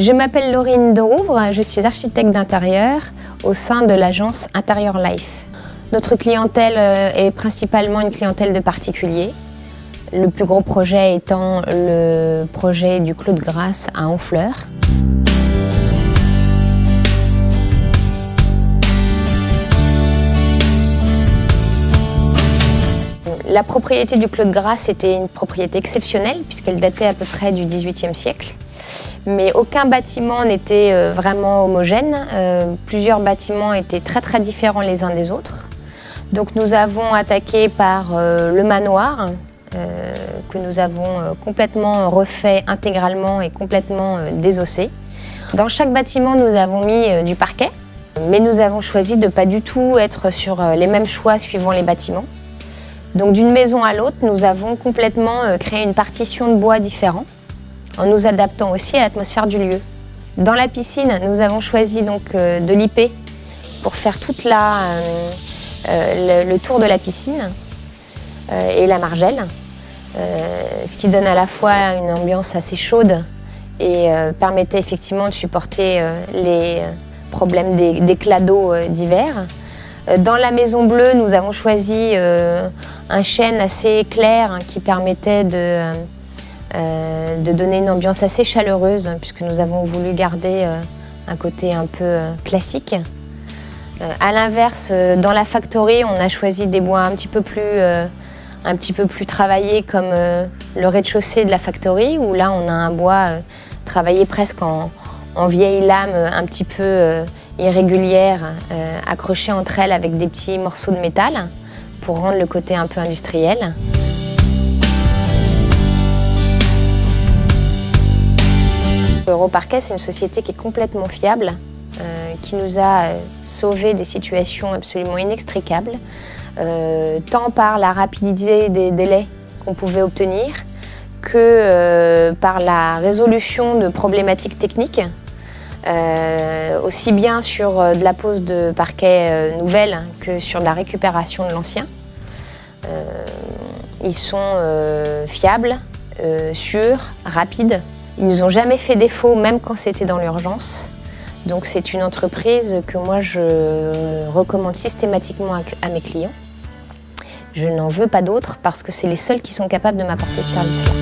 Je m'appelle Laurine de Rouvre, je suis architecte d'intérieur au sein de l'agence Intérieur Life. Notre clientèle est principalement une clientèle de particuliers. Le plus gros projet étant le projet du Clos de Grasse à Honfleur. La propriété du Clos de Grasse était une propriété exceptionnelle puisqu'elle datait à peu près du XVIIIe siècle. Mais aucun bâtiment n'était vraiment homogène. Plusieurs bâtiments étaient très différents les uns des autres. Donc nous avons attaqué par le manoir, que nous avons complètement refait intégralement et complètement désossé. Dans chaque bâtiment, nous avons mis du parquet, mais nous avons choisi de ne pas du tout être sur les mêmes choix suivant les bâtiments. Donc d'une maison à l'autre, nous avons complètement créé une partition de bois différent, en nous adaptant aussi à l'atmosphère du lieu. Dans la piscine, nous avons choisi donc de l'IP pour faire toute le tour de la piscine et la margelle, ce qui donne à la fois une ambiance assez chaude et permettait effectivement de supporter les problèmes d'éclats d'eau d'hiver. Dans la maison bleue, nous avons choisi un chêne assez clair qui permettait de donner une ambiance assez chaleureuse puisque nous avons voulu garder un côté un peu classique. À l'inverse, dans la factory, on a choisi des bois un petit peu plus travaillés comme le rez-de-chaussée de la factory où là on a un bois travaillé presque en vieille lame un petit peu irrégulière, accrochée entre elles avec des petits morceaux de métal pour rendre le côté un peu industriel. Europarquet, c'est une société qui est complètement fiable, qui nous a sauvé des situations absolument inextricables, tant par la rapidité des délais qu'on pouvait obtenir que par la résolution de problématiques techniques, aussi bien sur de la pose de parquet nouvelle que sur de la récupération de l'ancien. Ils sont fiables, sûrs, rapides. Ils nous ont jamais fait défaut, même quand c'était dans l'urgence. Donc c'est une entreprise que moi je recommande systématiquement à mes clients. Je n'en veux pas d'autres parce que c'est les seuls qui sont capables de m'apporter ce service-là.